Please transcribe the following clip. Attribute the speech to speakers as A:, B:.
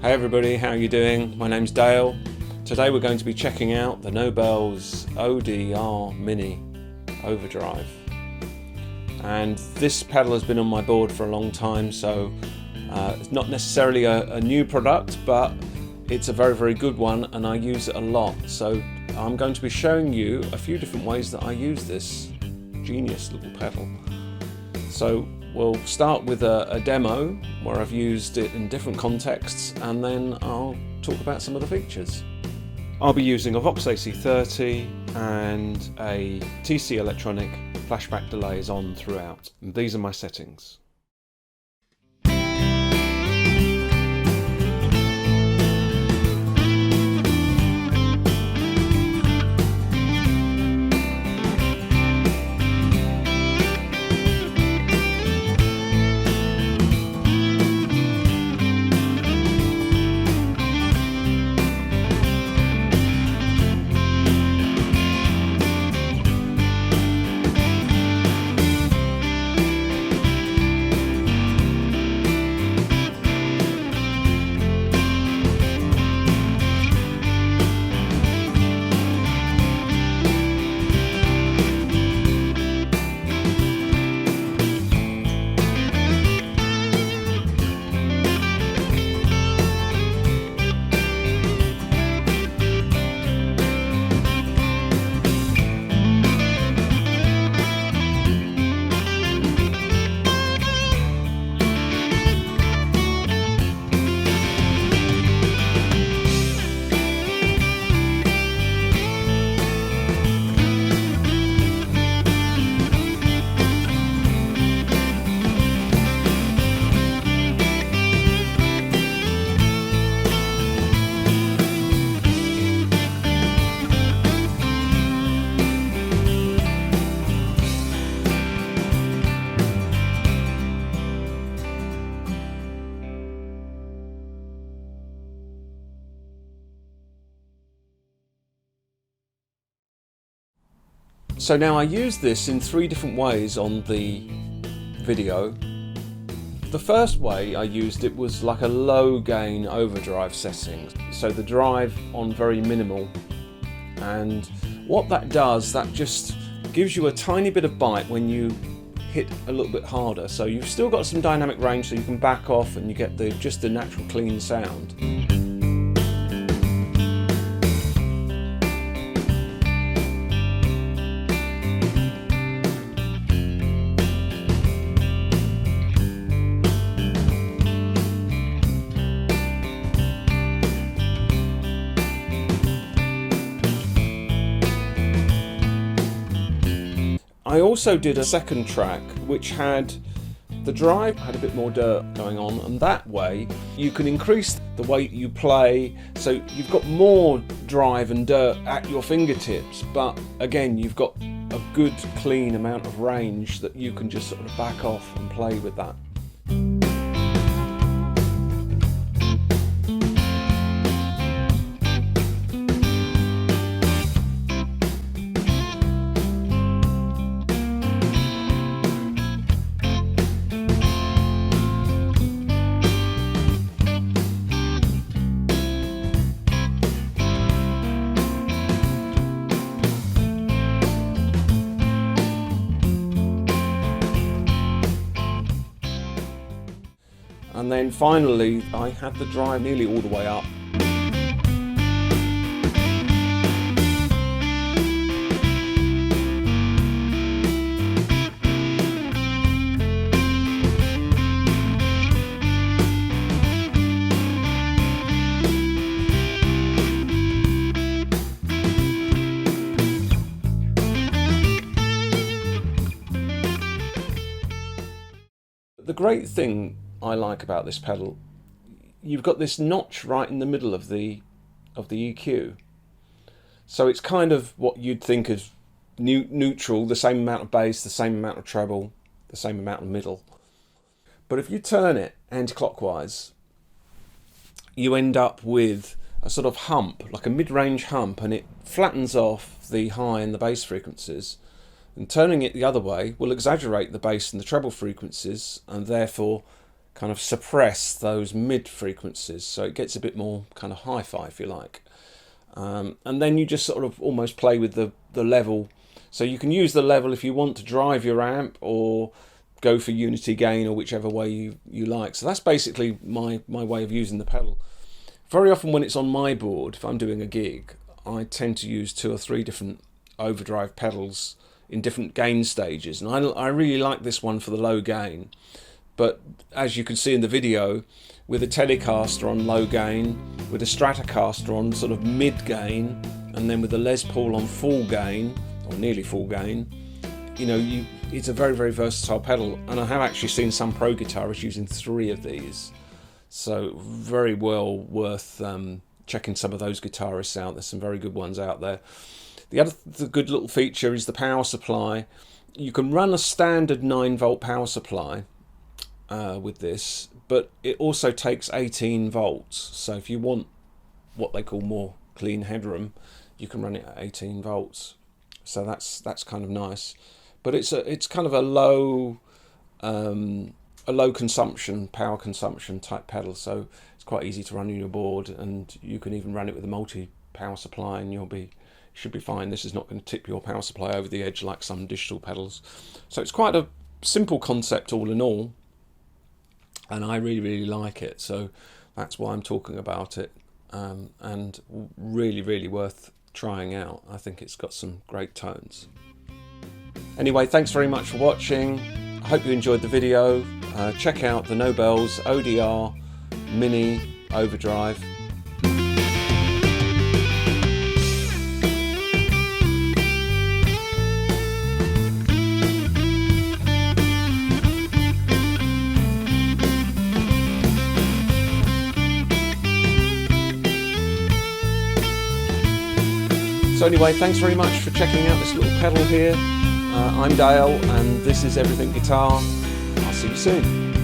A: Hey everybody, how are you doing? My name's Dale. Today we're going to be checking out the Nobels ODR-MINI Overdrive. And this pedal has been on my board for a long time, so it's not necessarily a new product, but it's a very, very good one and I use it a lot. So I'm going to be showing you a few different ways that I use this genius little pedal. So we'll start with a demo where I've used it in different contexts, and then I'll talk about some of the features. I'll be using a Vox AC30 and a TC Electronic flashback delays on throughout. And these are my settings. So now I use this in three different ways on the video. The first way I used it was like a low gain overdrive setting. So the drive on very minimal. And what that does, that just gives you a tiny bit of bite when you hit a little bit harder. So you've still got some dynamic range, so you can back off and you get just the natural clean sound. I also did a second track which had the drive had a bit more dirt going on, and that way you can increase the weight you play, so you've got more drive and dirt at your fingertips, but again you've got a good clean amount of range that you can just sort of back off and play with that. And then finally, I had the drive nearly all the way up. The great thing I like about this pedal, you've got this notch right in the middle of the EQ, so it's kind of what you'd think of neutral, the same amount of bass, the same amount of treble, the same amount of middle. But if you turn it anti-clockwise, you end up with a sort of hump, like a mid-range hump, and it flattens off the high and the bass frequencies, and turning it the other way will exaggerate the bass and the treble frequencies, and therefore kind of suppress those mid frequencies, so it gets a bit more kind of hi-fi, if you like. And then you just sort of almost play with the level. So you can use the level if you want to drive your amp, or go for unity gain, or whichever way you like. So that's basically my way of using the pedal. Very often when it's on my board, if I'm doing a gig, I tend to use 2 or 3 different overdrive pedals in different gain stages. And I really like this one for the low gain. But as you can see in the video, with a Telecaster on low gain, with a Stratocaster on sort of mid gain, and then with a Les Paul on full gain, or nearly full gain, you know, it's a very, very versatile pedal. And I have actually seen some pro guitarists using 3 of these. So very well worth checking some of those guitarists out. There's some very good ones out there. The good little feature is the power supply. You can run a standard 9-volt power supply with this, but it also takes 18 volts. So if you want what they call more clean headroom, you can run it at 18 volts. So that's kind of nice. But it's kind of a low consumption, power consumption type pedal, so it's quite easy to run on your board, and you can even run it with a multi power supply and should be fine. This is not going to tip your power supply over the edge like some digital pedals. So it's quite a simple concept all in all, and I really, really like it. So that's why I'm talking about it, and really, really worth trying out. I think it's got some great tones. Anyway, thanks very much for watching. I hope you enjoyed the video. Check out the Nobels ODR-MINI Overdrive. So anyway, thanks very much for checking out this little pedal here. I'm Dale, and this is Everything Guitar. I'll see you soon.